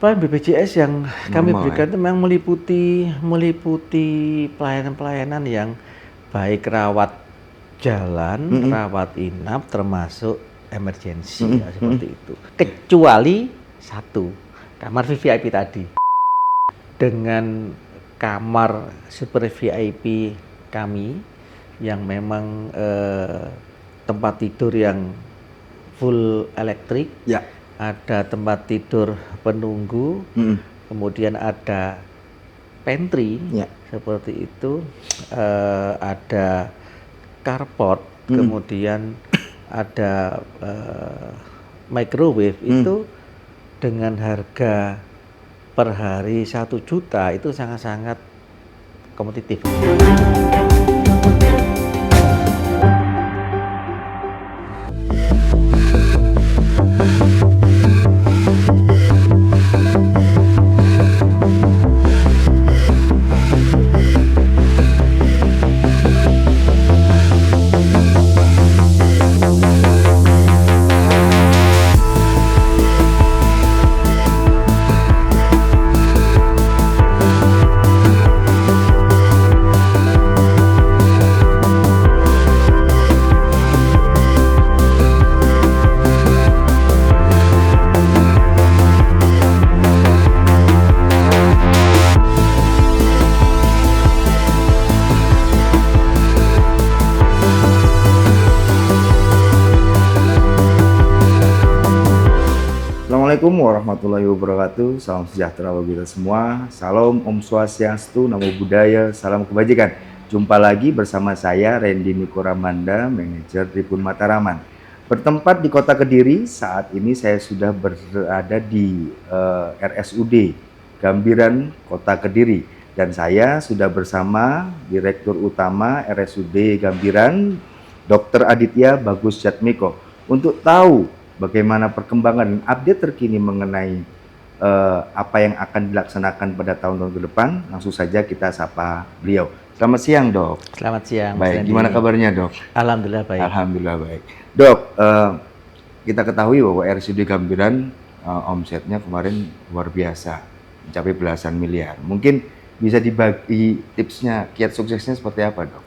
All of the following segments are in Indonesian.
Pelayanan BPJS yang kami Normal, berikan itu memang meliputi pelayanan-pelayanan yang baik rawat jalan, rawat inap, termasuk emergensi ya, seperti itu. Kecuali satu, kamar VVIP tadi. Dengan kamar super VIP kami yang memang tempat tidur yang full elektrik, Ya. ada tempat tidur penunggu, kemudian ada pantry, Ya. seperti itu, ada carport, kemudian ada microwave. Itu dengan harga per hari 1 juta itu sangat-sangat kompetitif. Assalamualaikum warahmatullahi wabarakatuh. Salam sejahtera bagi kita semua. Salam Om Swastiastu, Namo Buddhaya, salam kebajikan. Jumpa lagi bersama saya Randy Niko Ramanda, manajer Tribun Mataraman. Bertempat di Kota Kediri, saat ini saya sudah berada di RSUD Gambiran Kota Kediri. Dan saya sudah bersama Direktur Utama RSUD Gambiran, Dr. Aditya Bagus Jatmiko, untuk tahu bagaimana perkembangan dan update terkini mengenai apa yang akan dilaksanakan pada tahun-tahun ke depan. Langsung saja kita sapa beliau. Selamat siang, Dok. Selamat siang. Baik, gimana kabarnya, Dok? Alhamdulillah baik. Alhamdulillah baik. Dok, kita ketahui bahwa RSUD Gambiran omsetnya kemarin luar biasa, mencapai belasan miliar. Mungkin bisa dibagi tipsnya, kiat suksesnya seperti apa, Dok?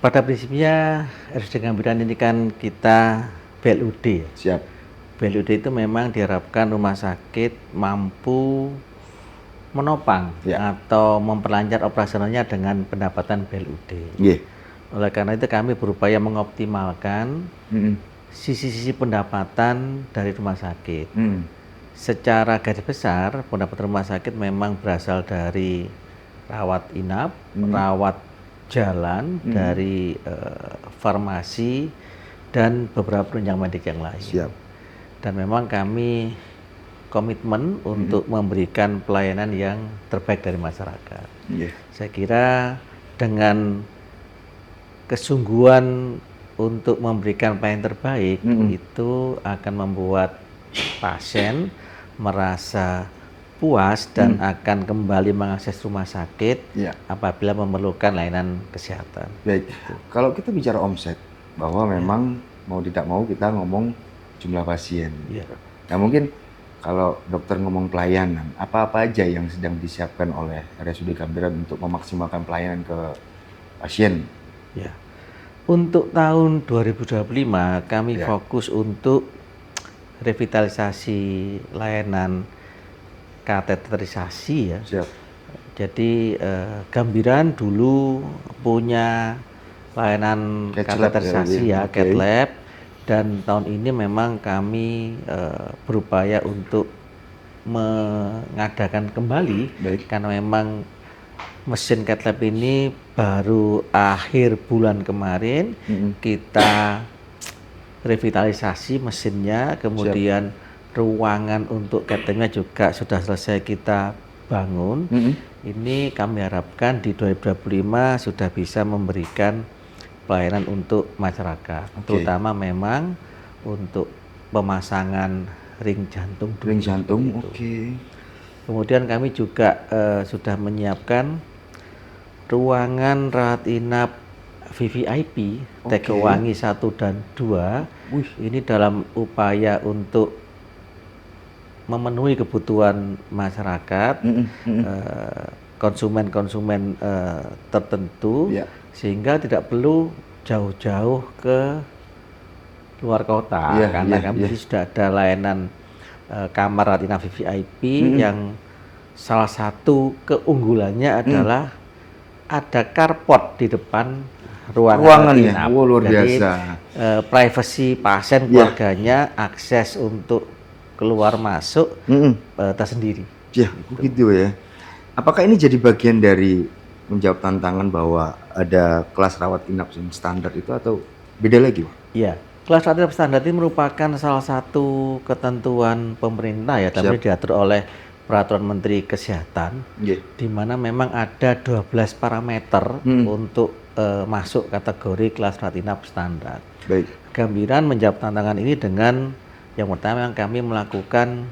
Pada prinsipnya RSUD Gambiran ini kan kita BLUD. Siap. BLUD itu memang diharapkan rumah sakit mampu menopang atau memperlancar operasionalnya dengan pendapatan BLUD. Oleh karena itu kami berupaya mengoptimalkan sisi-sisi pendapatan dari rumah sakit. Secara garis besar, pendapatan rumah sakit memang berasal dari rawat inap, rawat jalan, dari farmasi, dan beberapa penunjang medik yang lain. Siap. Dan memang kami komitmen untuk memberikan pelayanan yang terbaik dari masyarakat. Saya kira dengan kesungguhan untuk memberikan pelayanan terbaik itu akan membuat pasien merasa puas dan akan kembali mengakses rumah sakit apabila memerlukan layanan kesehatan. Baik. Kalau kita bicara omset, bahwa memang mau tidak mau kita ngomong jumlah pasien. Nah, mungkin kalau dokter ngomong pelayanan, apa-apa aja yang sedang disiapkan oleh RSUD Gambiran untuk memaksimalkan pelayanan ke pasien? Ya. Untuk tahun 2025 kami fokus untuk revitalisasi layanan kateterisasi ya. Siap. Jadi Gambiran dulu punya layanan kateterisasi cath lab, dan tahun ini memang kami berupaya untuk mengadakan kembali karena memang mesin cath lab ini baru akhir bulan kemarin kita revitalisasi mesinnya, kemudian ruangan untuk cath labnya juga sudah selesai kita bangun. Ini kami harapkan di 2025 sudah bisa memberikan pelayanan untuk masyarakat, terutama memang untuk pemasangan ring jantung. Ring jantung, Kemudian kami juga sudah menyiapkan ruangan rawat inap VVIP, Tegowangi 1 dan 2. Ini dalam upaya untuk memenuhi kebutuhan masyarakat, konsumen-konsumen tertentu, sehingga tidak perlu jauh-jauh ke luar kota, karena kami sudah ada layanan kamar retina VVIP yang salah satu keunggulannya adalah ada carport di depan ruangan ya. Luar biasa. Privasi pasien, keluarganya, akses untuk keluar masuk tersendiri. Ya, begitu ya. Apakah ini jadi bagian dari menjawab tantangan bahwa ada kelas rawat inap yang standar itu atau beda lagi, Pak? Iya. Kelas rawat inap standar ini merupakan salah satu ketentuan pemerintah ya, tapi diatur oleh Peraturan Menteri Kesehatan, di mana memang ada 12 parameter untuk masuk kategori kelas rawat inap standar. Baik. Gambiran menjawab tantangan ini dengan yang pertama yang kami melakukan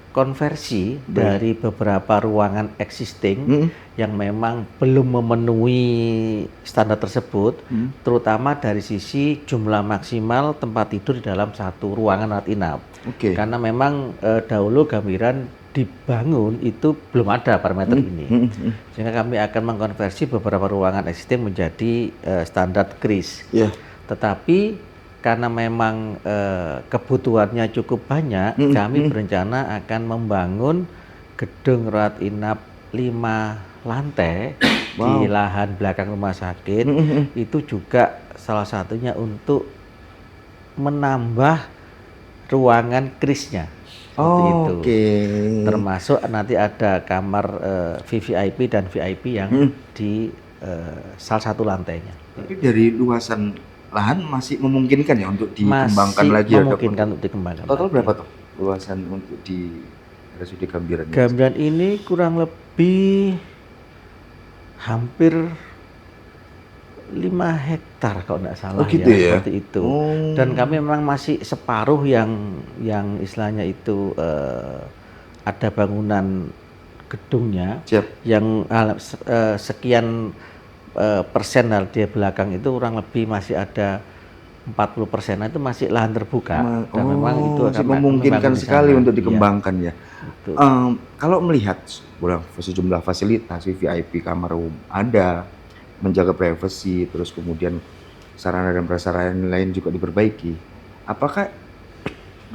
konversi dari beberapa ruangan existing yang memang belum memenuhi standar tersebut, terutama dari sisi jumlah maksimal tempat tidur di dalam satu ruangan rawat inap. Karena memang dahulu Gambiran dibangun itu belum ada parameter ini, sehingga kami akan mengkonversi beberapa ruangan existing menjadi standar KRIS. Tetapi karena memang kebutuhannya cukup banyak, kami berencana akan membangun gedung rawat inap 5 lantai di lahan belakang rumah sakit. Itu juga salah satunya untuk menambah ruangan KRIS-nya. Termasuk nanti ada kamar VVIP dan VIP yang di salah satu lantainya. Tapi dari luasan lahan masih memungkinkan ya untuk dikembangkan lagi ya, Dok? Memungkinkan untuk dikembangkan. Total berapa tuh luasan untuk di RSUD Gambiran? Gambiran ini kurang lebih hampir 5 hektar kalau tidak salah, ya, seperti itu. Dan kami memang masih separuh yang istilahnya itu ada bangunan gedungnya, yang sekian persen di belakang itu kurang lebih masih ada 40%, itu masih lahan terbuka. Dan memang itu masih memungkinkan sekali untuk dikembangkan ya. Kalau melihat sejumlah fasilitas VIP, kamar umum ada, menjaga privasi, terus kemudian sarana dan prasarana lain juga diperbaiki, apakah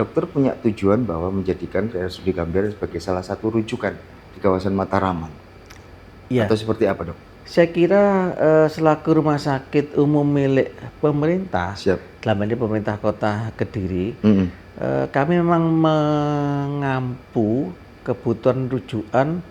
dokter punya tujuan bahwa menjadikan RSUD Gambiran sebagai salah satu rujukan di kawasan Mataraman? Atau seperti apa, Dok? Saya kira selaku rumah sakit umum milik pemerintah, dalam ini pemerintah Kota Kediri, kami memang mengampu kebutuhan rujukan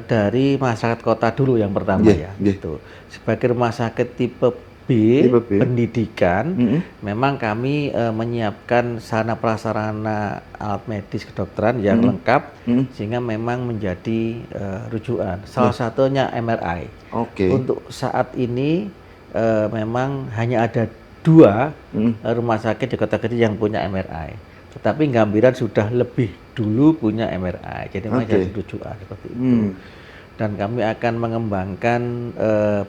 dari masyarakat kota dulu yang pertama gitu. Sebagai rumah sakit tipe B, pendidikan, memang kami menyiapkan sarana prasarana alat medis kedokteran yang lengkap, sehingga memang menjadi rujukan. Salah satunya MRI. Untuk saat ini memang hanya ada 2 rumah sakit di Kota Kediri yang punya MRI. Tetapi Gambiran sudah lebih dulu punya MRI, jadi memang jadi rujukan seperti itu. Dan kami akan mengembangkan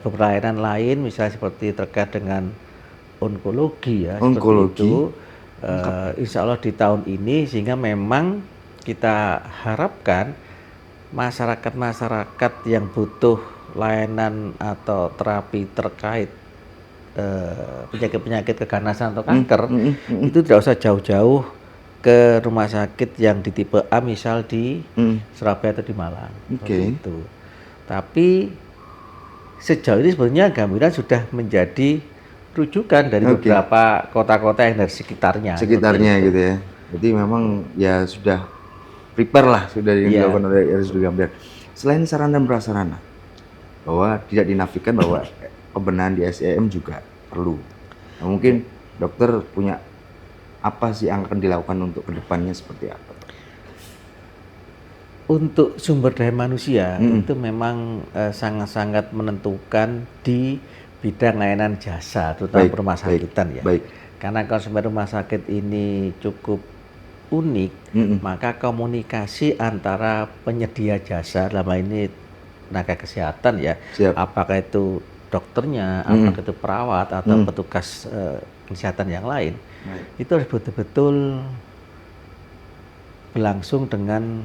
beberapa layanan lain, misalnya seperti terkait dengan onkologi ya, seperti itu. Insya Allah di tahun ini, sehingga memang kita harapkan masyarakat yang butuh layanan atau terapi terkait penyakit-penyakit keganasan atau kanker, itu tidak usah jauh-jauh ke rumah sakit yang di tipe A, misal di Surabaya atau di Malang. Itu. Tapi sejauh ini sebenarnya Gambiran sudah menjadi rujukan dari beberapa kota-kota yang dari sekitarnya. Gitu ya. Jadi memang ya sudah prepare lah, sudah dilakukan oleh RSUD Gambiran. Selain sarana dan prasarana, bahwa tidak dinafikan bahwa pembenahan di SDM juga perlu. Nah, mungkin dokter punya apa sih yang akan dilakukan untuk kedepannya seperti apa? Untuk sumber daya manusia itu memang sangat-sangat menentukan di bidang layanan jasa, terutama rumah sakitan ya. Karena konsumen rumah sakit ini cukup unik, maka komunikasi antara penyedia jasa, dalam hal ini tenaga kesehatan ya, apakah itu dokternya, apakah itu perawat atau petugas kesehatan yang lain, Baik. itu harus betul-betul berlangsung dengan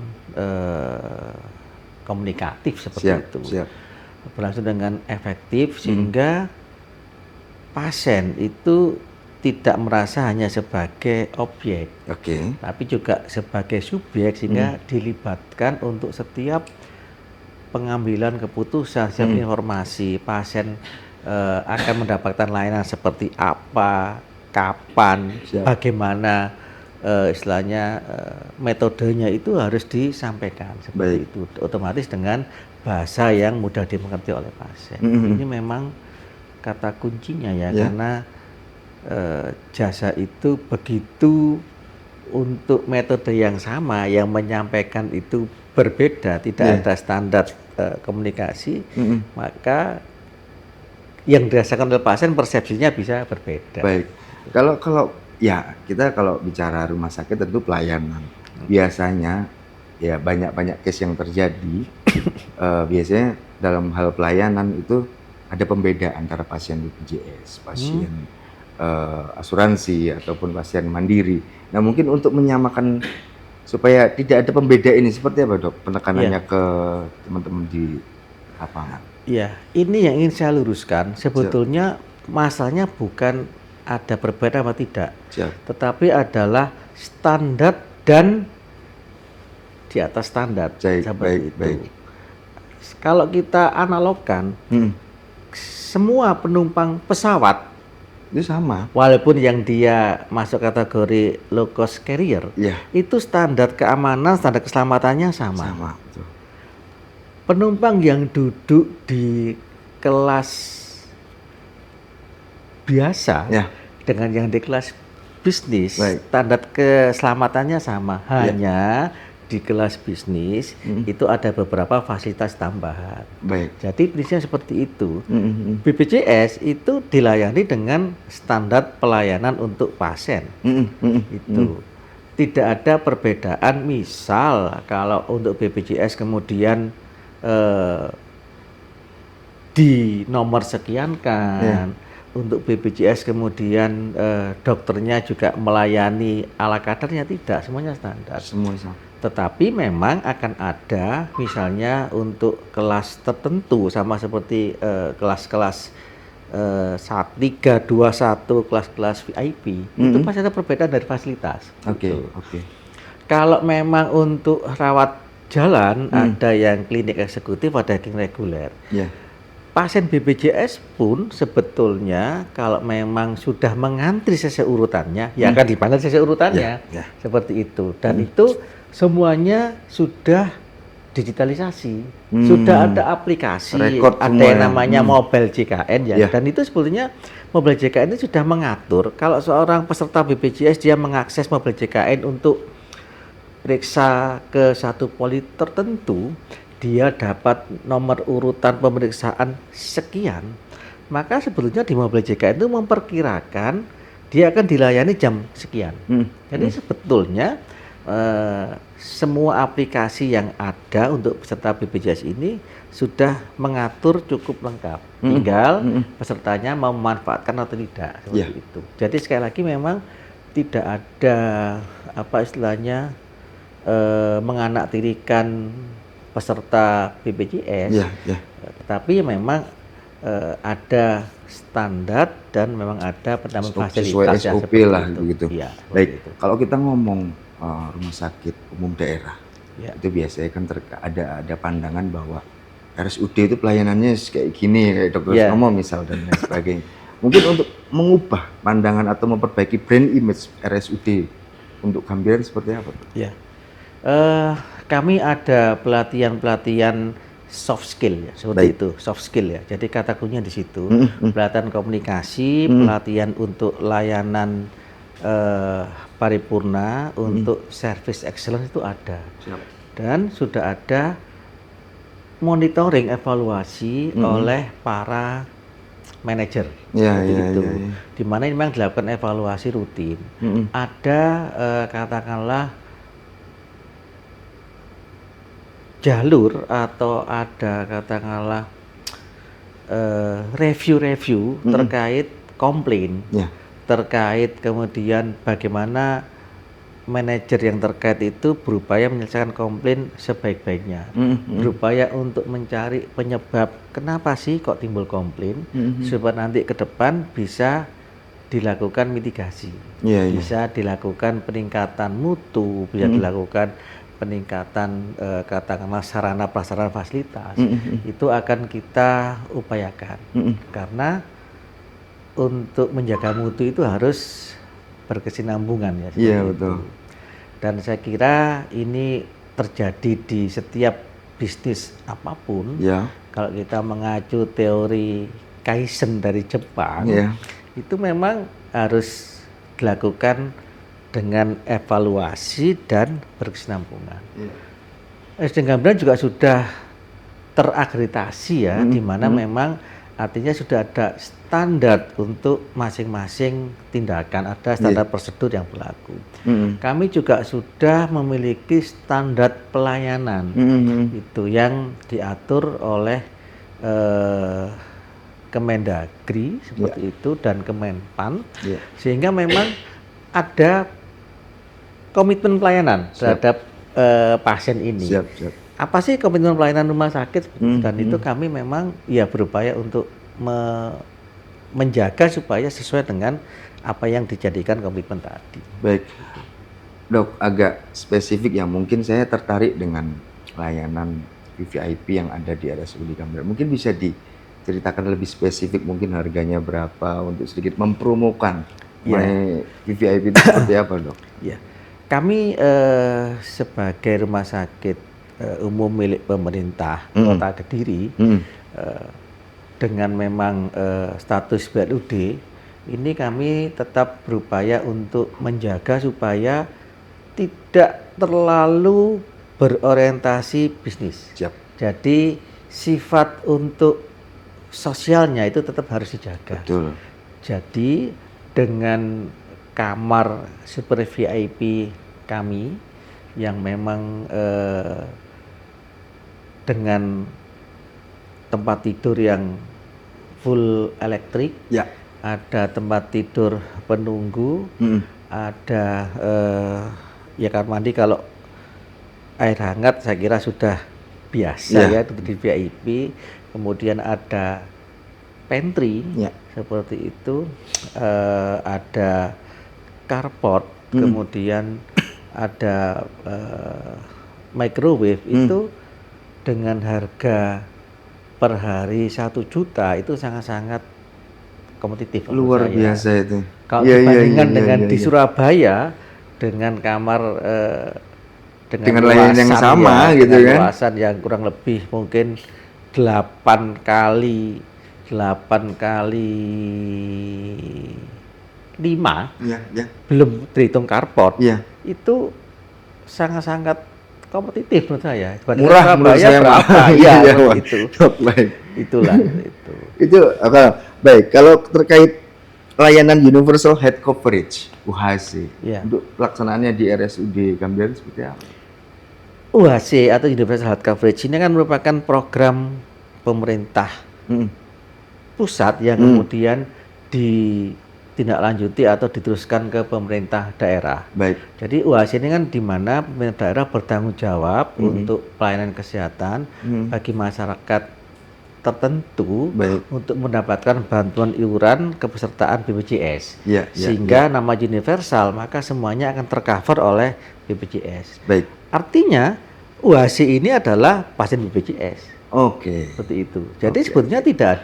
komunikatif seperti itu. Siap. Berlangsung dengan efektif sehingga pasien itu tidak merasa hanya sebagai objek, tapi juga sebagai subjek, sehingga dilibatkan untuk setiap pengambilan keputusan, setiap informasi. Pasien akan mendapatkan layanan seperti apa, kapan, bagaimana, istilahnya metodenya itu harus disampaikan seperti itu, otomatis dengan bahasa yang mudah dimengerti oleh pasien. Ini memang kata kuncinya ya, karena jasa itu begitu untuk metode yang sama, yang menyampaikan itu berbeda, tidak ada standar komunikasi, maka yang dirasakan oleh pasien persepsinya bisa berbeda. Baik. Kalau ya kita kalau bicara rumah sakit tentu pelayanan. Biasanya ya banyak case yang terjadi. Biasanya dalam hal pelayanan itu ada pembedaan antara pasien BPJS, pasien asuransi ataupun pasien mandiri. Nah, mungkin untuk menyamakan supaya tidak ada pembeda ini, seperti apa Dok penekanannya ke teman-teman di lapangan? Iya, ini yang ingin saya luruskan. Sebetulnya masalahnya bukan ada perbedaan apa tidak, tetapi adalah standar dan di atas standar. Seperti itu. Kalau kita analogkan, semua penumpang pesawat itu sama, walaupun yang dia masuk kategori low cost carrier, itu standar keamanan, standar keselamatannya sama. Penumpang yang duduk di kelas biasa dengan yang di kelas bisnis, standar keselamatannya sama. Hanya di kelas bisnis itu ada beberapa fasilitas tambahan. Jadi prinsipnya seperti itu. BPJS itu dilayani dengan standar pelayanan untuk pasien. Itu tidak ada perbedaan. Misal kalau untuk BPJS kemudian di nomor sekian kan, untuk BPJS kemudian dokternya juga melayani ala kadarnya, tidak, semuanya standar. Semua sama. Tetapi memang akan ada misalnya untuk kelas tertentu, sama seperti kelas-kelas 3, 2, 1, kelas-kelas VIP, itu pasti ada perbedaan dari fasilitas. Kalau memang untuk rawat jalan, ada yang klinik eksekutif, ada yang reguler. Pasien BPJS pun sebetulnya kalau memang sudah mengantri sesuai urutannya, ya akan dipandang sesuai urutannya, seperti itu. Dan itu semuanya sudah digitalisasi, sudah ada aplikasi, ada yang namanya mobile JKN dan itu sebetulnya mobile JKN itu sudah mengatur kalau seorang peserta BPJS dia mengakses mobile JKN untuk periksa ke satu poli tertentu, dia dapat nomor urutan pemeriksaan sekian, maka sebetulnya di mobile JKN itu memperkirakan dia akan dilayani jam sekian. Jadi sebetulnya semua aplikasi yang ada untuk peserta BPJS ini sudah mengatur cukup lengkap. Tinggal pesertanya mau memanfaatkan atau tidak, seperti itu. Jadi sekali lagi memang tidak ada apa istilahnya menganaktirikan peserta BPJS, tetapi memang ada standar dan memang ada penambahan fasilitas sesuai SOP lah begitu. Baik, kalau kita ngomong rumah sakit umum daerah, itu biasanya kan ada pandangan bahwa RSUD itu pelayanannya kayak gini, kayak dokter Somo misal dan lain sebagainya. Mungkin untuk mengubah pandangan atau memperbaiki brand image RSUD untuk gambaran seperti apa? Kami ada pelatihan soft skill ya, seperti itu, soft skill ya. Jadi kata kuncinya di situ, pelatihan komunikasi, pelatihan untuk layanan paripurna, untuk service excellence itu ada. Dan sudah ada monitoring evaluasi oleh para manajer, di mana memang dilakukan evaluasi rutin. Ada katakanlah jalur atau ada katakanlah review terkait komplain, terkait kemudian bagaimana manajer yang terkait itu berupaya menyelesaikan komplain sebaik-baiknya, berupaya untuk mencari penyebab kenapa sih kok timbul komplain, supaya nanti ke depan bisa dilakukan mitigasi, bisa dilakukan peningkatan mutu, bisa dilakukan peningkatan katakanlah sarana prasarana fasilitas, itu akan kita upayakan, karena untuk menjaga mutu itu harus berkesinambungan ya. Iya betul. Dan saya kira ini terjadi di setiap bisnis apapun. Kalau kita mengacu teori Kaizen dari Jepang, itu memang harus dilakukan dengan evaluasi dan berkesinambungan. SD Gambir juga sudah terakreditasi ya, di mana memang artinya sudah ada standar untuk masing-masing tindakan, ada standar prosedur yang berlaku. Kami juga sudah memiliki standar pelayanan itu yang diatur oleh Kemendagri seperti itu dan Kemenpan, sehingga memang ada komitmen pelayanan terhadap pasien ini. Apa sih komitmen pelayanan rumah sakit? Dan itu kami memang ya berupaya untuk menjaga supaya sesuai dengan apa yang dijadikan komitmen tadi. Baik, Dok, agak spesifik ya, mungkin saya tertarik dengan layanan VVIP yang ada di RSUD Gambir. Mungkin bisa diceritakan lebih spesifik, mungkin harganya berapa untuk sedikit mempromokan VVIP itu seperti apa, Dok? Ya, kami sebagai rumah sakit umum milik pemerintah Kota Kediri, dengan memang status BLUD, ini kami tetap berupaya untuk menjaga supaya tidak terlalu berorientasi bisnis. Jadi sifat untuk sosialnya itu tetap harus dijaga. Betul. Jadi dengan kamar super VIP kami yang memang dengan tempat tidur yang full elektrik, ada tempat tidur penunggu, ada ya kamar mandi kalau air hangat saya kira sudah biasa ya di VIP, kemudian ada pantry seperti itu, ada carport, kemudian ada microwave, itu dengan harga per hari 1 juta itu sangat-sangat kompetitif. Luar biasa itu. Kalau dibandingkan dengan di Surabaya dengan kamar dengan layanan yang sama gitu kan, luasan yang kurang lebih mungkin 8 kali 5, belum terhitung carport, itu sangat-sangat kompetitif menurut saya. Murah menurut saya berapa? Itu. Itulah itu. Itu baik. Kalau terkait layanan Universal Health Coverage (UHC), untuk pelaksanaannya di RSUD Gambir seperti apa? UHC atau Universal Health Coverage ini kan merupakan program pemerintah pusat yang kemudian ditindaklanjuti atau diteruskan ke pemerintah daerah. Baik. Jadi UHC ini kan di mana pemerintah daerah bertanggung jawab untuk pelayanan kesehatan bagi masyarakat tertentu untuk mendapatkan bantuan iuran kepesertaan BPJS. Sehingga nama universal, maka semuanya akan tercover oleh BPJS. Baik. Artinya UHC ini adalah pasien BPJS. Seperti itu. Jadi sebetulnya tidak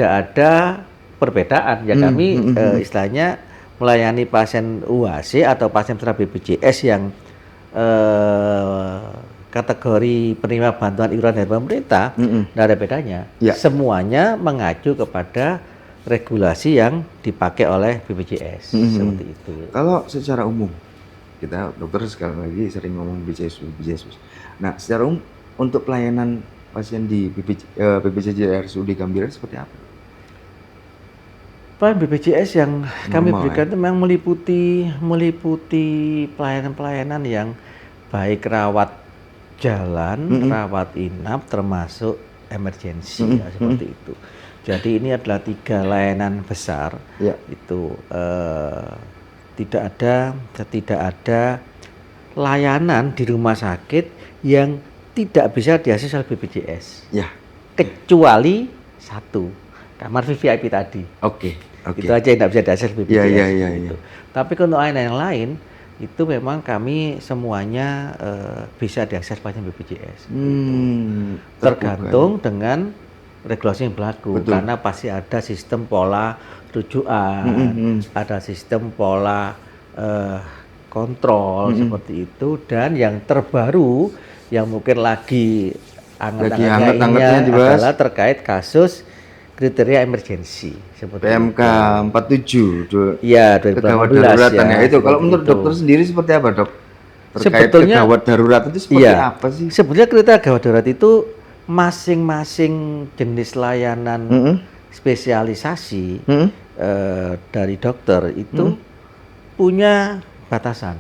ada perbedaan ya. Kami istilahnya melayani pasien UHC atau pasien peserta BPJS yang kategori penerima bantuan iuran dari pemerintah, tidak ada bedanya. Semuanya mengacu kepada regulasi yang dipakai oleh BPJS. Seperti itu. Kalau secara umum, kita dokter sekali lagi sering ngomong BPJS. Nah, secara umum untuk pelayanan pasien di BPJS RSUD Gambir seperti apa? Pelayanan BPJS yang kami berikan itu memang meliputi pelayanan-pelayanan yang baik rawat jalan, rawat inap, termasuk emergensi seperti itu. Jadi ini adalah 3 layanan besar. Ya. Itu tidak ada layanan di rumah sakit yang tidak bisa diakses oleh BPJS. Ya. Kecuali satu, kamar VVIP tadi. Oke. Itu aja yang tidak bisa diakses BPJS. Ya. Gitu. Tapi untuk layanan yang lain itu memang kami semuanya bisa diakses pasien BPJS. Tergantung dengan regulasi yang berlaku. Betul. Karena pasti ada sistem pola rujukan, ada sistem pola kontrol seperti itu, dan yang terbaru yang mungkin lagi hangat-hangatnya adalah terkait kasus kriteria emergensi seperti PMK 47. Iya, kegawat daruratan ya. Itu kalau menurut dokter sendiri seperti apa, Dok? Terkait sebetulnya kegawat darurat itu seperti apa sih? Sebetulnya kriteria gawat darurat itu masing-masing jenis layanan spesialisasi dari dokter itu punya batasan.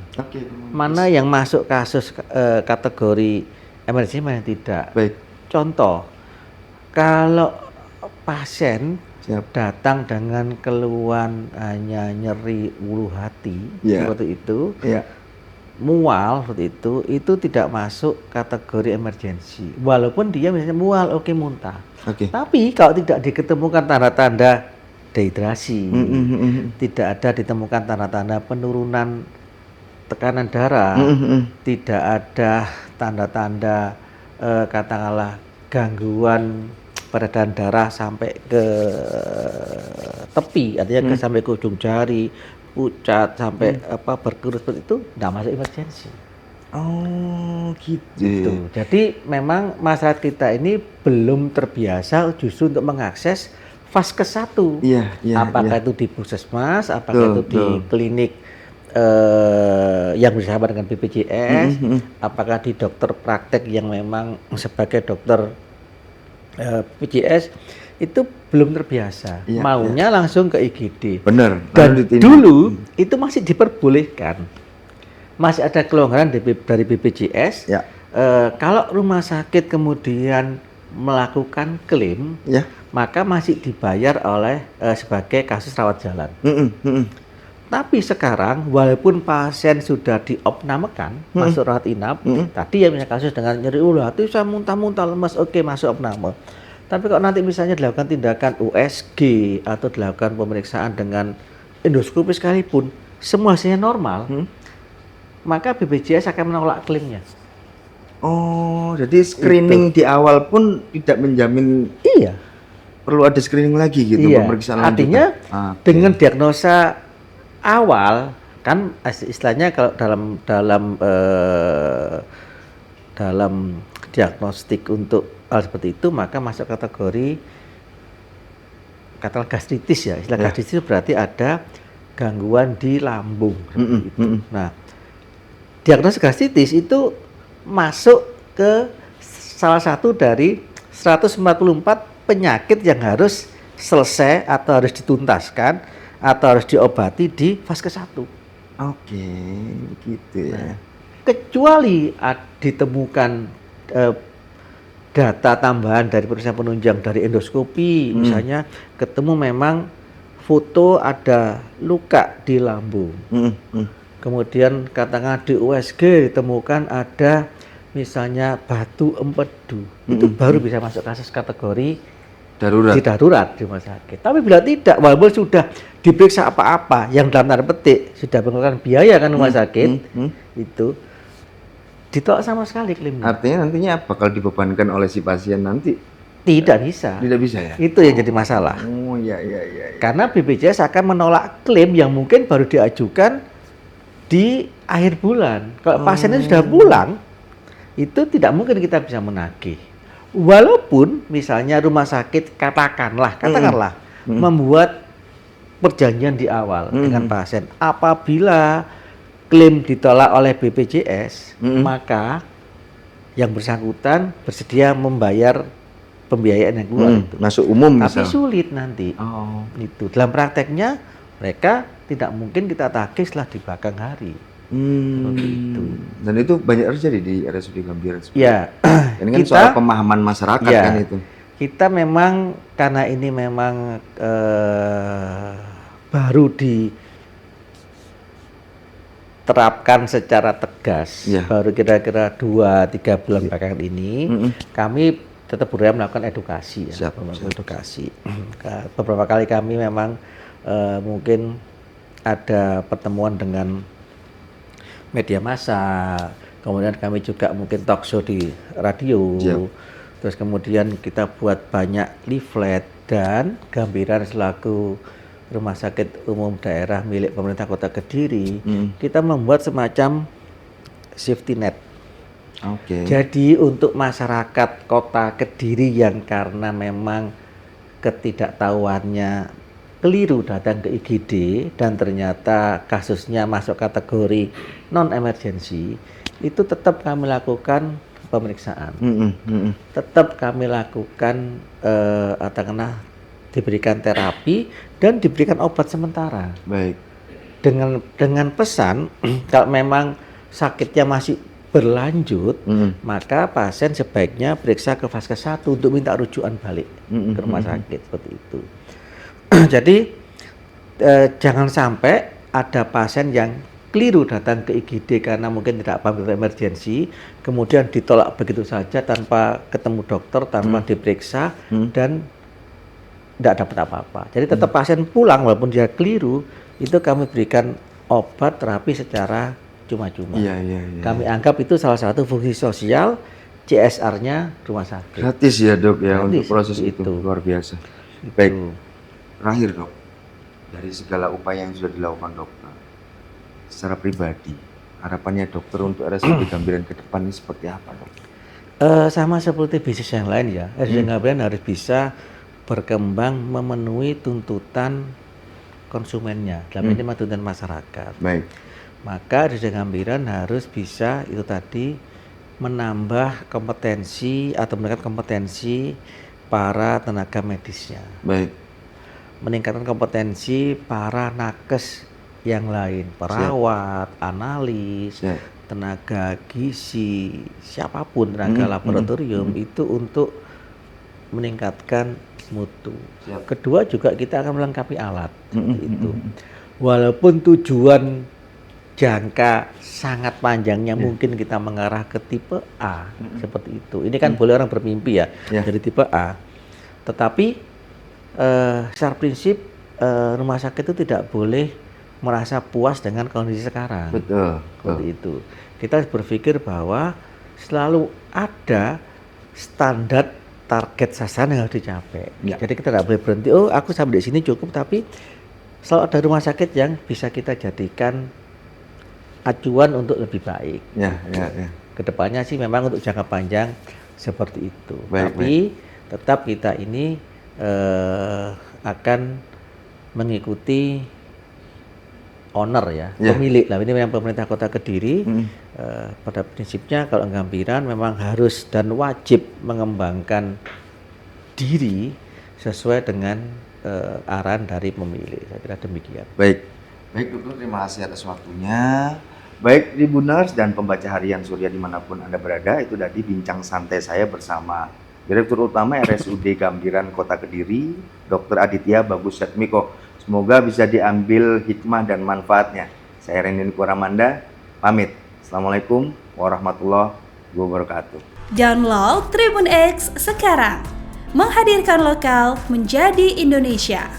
Mana yang masuk kasus kategori emergensi, mana yang tidak. Baik. Contoh, kalau pasien datang dengan keluhan hanya nyeri ulu hati seperti itu, mual seperti itu tidak masuk kategori emergensi. Walaupun dia misalnya mual, muntah. Tapi kalau tidak diketemukan tanda-tanda dehidrasi, tidak ada ditemukan tanda-tanda penurunan tekanan darah, tidak ada tanda-tanda katakanlah gangguan peredaran darah sampai ke tepi, artinya sampai ke ujung jari, pucat sampai berkerut seperti itu, tidak masuk emergensi. Oh, gitu. Jadi memang masyarakat kita ini belum terbiasa justru untuk mengakses Vaskes 1. Apakah itu di puskesmas, apakah itu di klinik yang bersama dengan BPJS, apakah di dokter praktek yang memang sebagai dokter BPJS, itu belum terbiasa. Maunya langsung ke IGD. Benar. Dan dulu itu masih diperbolehkan. Masih ada kelonggaran dari BPJS. Kalau rumah sakit kemudian melakukan klaim, maka masih dibayar oleh sebagai kasus rawat jalan. Tapi sekarang walaupun pasien sudah diopnamenkan, masuk rawat inap, tadi ya misalnya kasus dengan nyeri ulu hati, saya muntah-muntah lemas, masuk opname. Tapi kalau nanti misalnya dilakukan tindakan USG atau dilakukan pemeriksaan dengan endoskopi sekalipun, semua hasilnya normal, maka BPJS akan menolak klaimnya. Oh, jadi screening di awal pun tidak menjamin. Perlu ada screening lagi gitu, pemeriksaan lanjutan. Artinya dengan diagnosa awal, kan istilahnya kalau dalam diagnostik untuk hal seperti itu, maka masuk kategori katakanlah gastritis ya. Istilah gastritis berarti ada gangguan di lambung seperti itu. Nah, diagnosis gastritis itu masuk ke salah satu dari 144 penyakit yang harus selesai atau harus dituntaskan atau harus diobati di Vaskes 1. Oke, gitu ya. Kecuali ditemukan data tambahan dari pemeriksaan penunjang dari endoskopi, misalnya ketemu memang foto ada luka di lambung. Kemudian katakan di USG ditemukan ada misalnya batu empedu, itu baru bisa masuk kasus kategori darurat di rumah sakit. Tapi bila tidak, walaupun sudah diperiksa apa-apa yang dalam tanda petik sudah mengeluarkan biaya kan rumah sakit, itu ditolak sama sekali klaimnya. Artinya nantinya bakal dibebankan oleh si pasien nanti? Tidak bisa. Tidak bisa ya? Itu yang jadi masalah. Oh iya. Karena BPJS akan menolak klaim yang mungkin baru diajukan di akhir bulan. Kalau pasiennya sudah pulang, itu tidak mungkin kita bisa menagih. Walaupun misalnya rumah sakit katakanlah membuat perjanjian di awal dengan pasien, apabila klaim ditolak oleh BPJS, maka yang bersangkutan bersedia membayar pembiayaan yang keluar itu. Masuk umum tapi sulit nanti. Itu dalam prakteknya mereka tidak mungkin kita tagih setelah di belakang hari. Itu. Dan itu banyak terjadi di RSUD Gambir. Ya. Ini kan soal pemahaman masyarakat kan itu. Kita memang karena ini memang baru diterapkan secara tegas, baru kira-kira 2-3 bulan belakangan ini, kami tetap berupaya melakukan edukasi. Edukasi. Beberapa kali kami memang mungkin ada pertemuan dengan media massa, kemudian kami juga mungkin talk show di radio. Terus kemudian kita buat banyak leaflet, dan Gambiran selaku Rumah Sakit Umum Daerah milik pemerintah Kota Kediri, kita membuat semacam safety net. Jadi untuk masyarakat Kota Kediri yang karena memang ketidaktahuannya keliru datang ke IGD dan ternyata kasusnya masuk kategori non-emergency, itu tetap kami lakukan pemeriksaan, tetap kami lakukan diberikan terapi dan diberikan obat sementara. Dengan pesan kalau memang sakitnya masih berlanjut, maka pasien sebaiknya periksa ke Vaskes 1 untuk minta rujukan balik ke rumah sakit, seperti itu. Jadi jangan sampai ada pasien yang keliru datang ke IGD karena mungkin tidak paham tentang emergensi, kemudian ditolak begitu saja tanpa ketemu dokter, tanpa diperiksa, dan tidak dapat apa-apa. Jadi tetap pasien pulang walaupun dia keliru, itu kami berikan obat terapi secara cuma-cuma. Kami anggap itu salah satu fungsi sosial CSR-nya rumah sakit. Gratis ya dok ya, gratis, untuk proses itu luar biasa. Baik, terakhir dok, dari segala upaya yang sudah dilakukan dokter, secara pribadi, harapannya dokter untuk RSUD Gambiran ke depan ini seperti apa dok? Sama seperti bisnis yang lain ya, RSUD Gambiran harus bisa berkembang memenuhi tuntutan konsumennya, dalam ini tuntutan masyarakat. Maka RSUD Gambiran harus bisa itu tadi menambah kompetensi atau meningkatkan kompetensi para tenaga medisnya. Meningkatkan kompetensi para nakes yang lain, perawat, analis, tenaga gizi, siapapun, tenaga laboratorium, itu untuk meningkatkan mutu. Kedua juga kita akan melengkapi alat, itu. Walaupun tujuan jangka sangat panjangnya mungkin kita mengarah ke tipe A, seperti itu. Ini kan boleh orang bermimpi ya, dari tipe A. Tetapi secara prinsip rumah sakit itu tidak boleh merasa puas dengan kondisi sekarang. Seperti itu. Kita berpikir bahwa selalu ada standar target sasaran yang harus dicapai. Jadi kita tidak boleh berhenti, oh aku sampai di sini cukup, tapi selalu ada rumah sakit yang bisa kita jadikan acuan untuk lebih baik. Kedepannya sih memang untuk jangka panjang seperti itu. Tapi tetap kita ini akan mengikuti owner ya, pemilik lah. Ini memang pemerintah Kota Kediri. Pada prinsipnya kalau Gambiran memang harus dan wajib mengembangkan diri sesuai dengan arahan dari pemilik. Saya kira demikian. Baik dokter, terima kasih atas waktunya. Baik Tribuners dan pembaca harian Surya dimanapun Anda berada, itu tadi bincang santai saya bersama Direktur Utama RSUD Gambiran Kota Kediri, Dr. Aditya Bagus Setmiko. Semoga bisa diambil hikmah dan manfaatnya. Saya Randy Nikoramanda, pamit. Assalamualaikum warahmatullahi wabarakatuh. Download Tribun X sekarang. Menghadirkan lokal menjadi Indonesia.